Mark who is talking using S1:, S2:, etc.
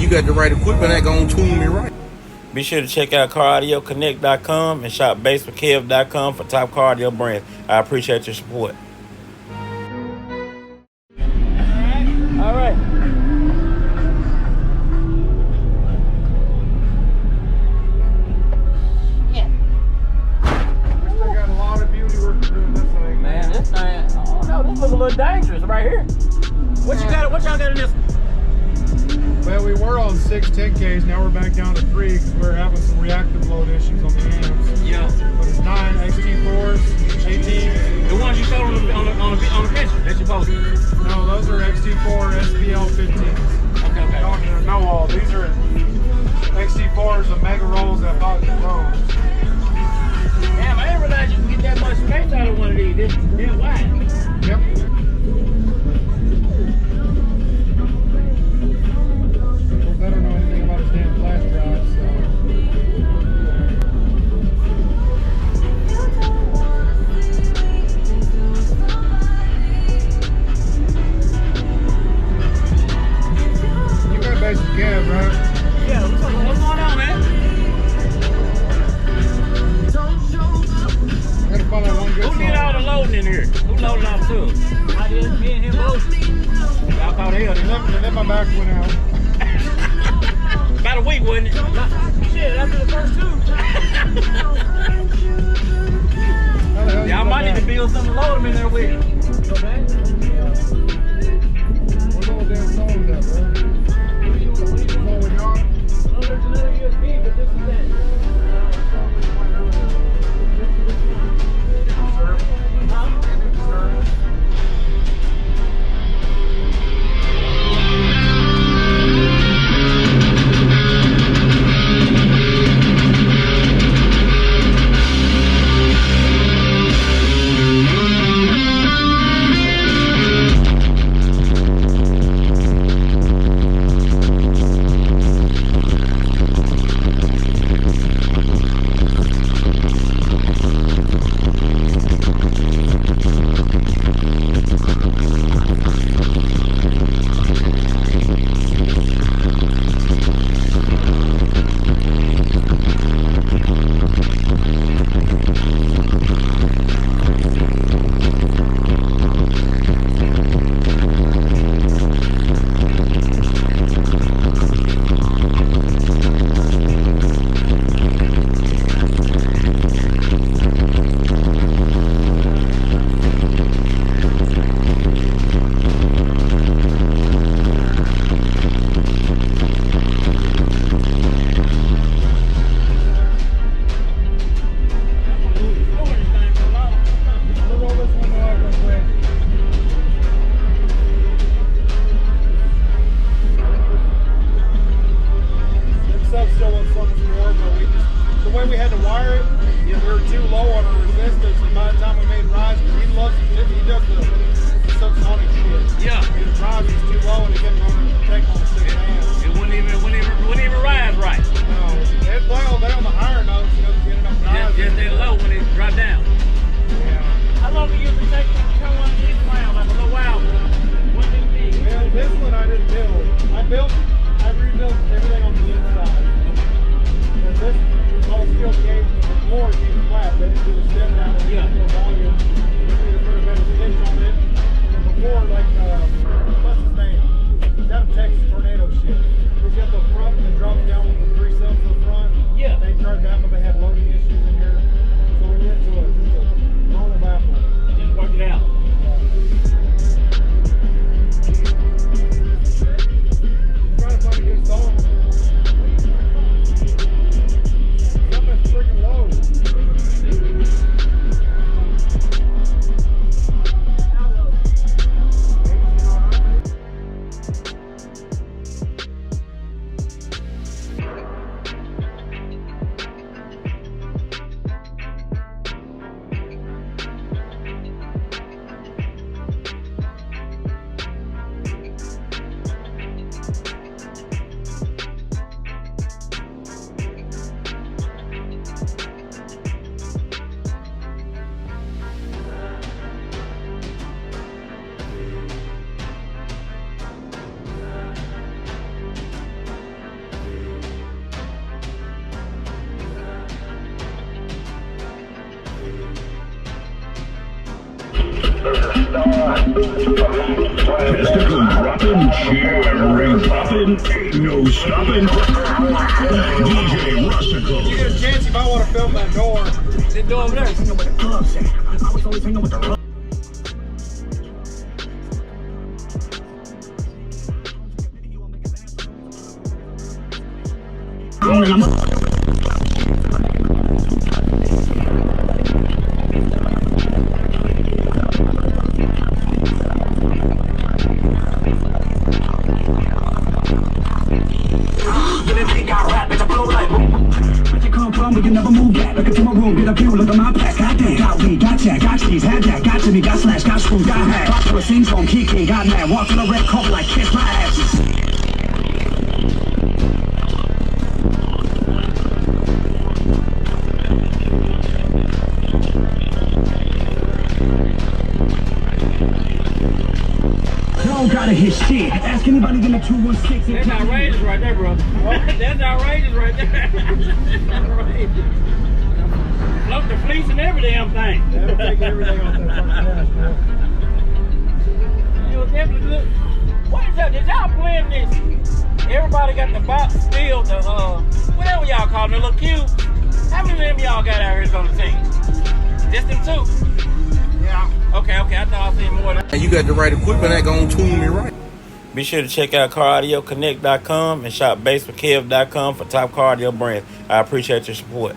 S1: you got the right equipment, that gonna tune me right.
S2: Be sure to check out CarAudioConnect.com and shop BASSWITHKEV.com for top car audio brands. I appreciate your support. All right.
S3: Yeah.
S4: They got a lot of beauty work to do in this thing.
S2: Man, this thing, oh no, this looks a little dangerous right here. What y'all got in this?
S4: Well, we were on 6 10Ks, now we're back down to 3 because we're having some reactive load issues on the amps.
S2: Yeah.
S4: But it's 9 XT4s, 18s.
S2: The ones you showed on the picture that you posted.
S4: No, those are XT4 SPL 15s.
S2: Okay.
S4: No, all these are XT4s of mega rolls that bought the rolls.
S2: Damn, I didn't realize you can get that much space out of one of these. This wide.
S4: Yep. I don't know anything about his damn flash drive, so. You got BASSWITHKEV, right?
S2: Yeah, what's going on, man?
S4: I gotta find out one good
S2: Who
S4: song.
S2: did all the loading in here? Who loaded all the tools? I did, me and him both. Y'all caught hell, didn't you?
S4: Then my back went out.
S2: About a week, wasn't it? Shit, after the first two. Y'all might need to build something to load them in there with. Go back.
S4: What little damn song is that, bro? What we got?
S2: Well, there's another USB, but this is that.
S3: Testicle dropping, cherry popping, ain't no stopping. DJ Rusticle.
S4: You get a chance, you might want to film that door.
S5: They do over there.
S6: We can never move back. Look into my room, get a view, look at my pack. Goddamn, got weed, got check, got cheese, had that, got to me, got slash, got screwed, got hacked. Got to a scene from Kiki, got mad, walked to the red carpet like kiss my asses. Y'all gotta hit shit. Ask anybody in the 216.
S5: That's outrageous right there, bro. That's outrageous right there. That's outrageous. Float the fleece and every damn thing.
S4: That'll take everything off that fucking cash, man.
S5: It was definitely good. What is that? Did y'all plan this? Everybody got the box still, the whatever y'all call them, the little cube. How many of them y'all got out here on the team? Just them two? Yeah. Okay, I thought I seen more than that.
S1: And you got the right equipment that gonna tune me right.
S2: Be sure to check out CarAudioConnect.com and shop BASSWITHKEV.com for top car audio brands. I appreciate your support.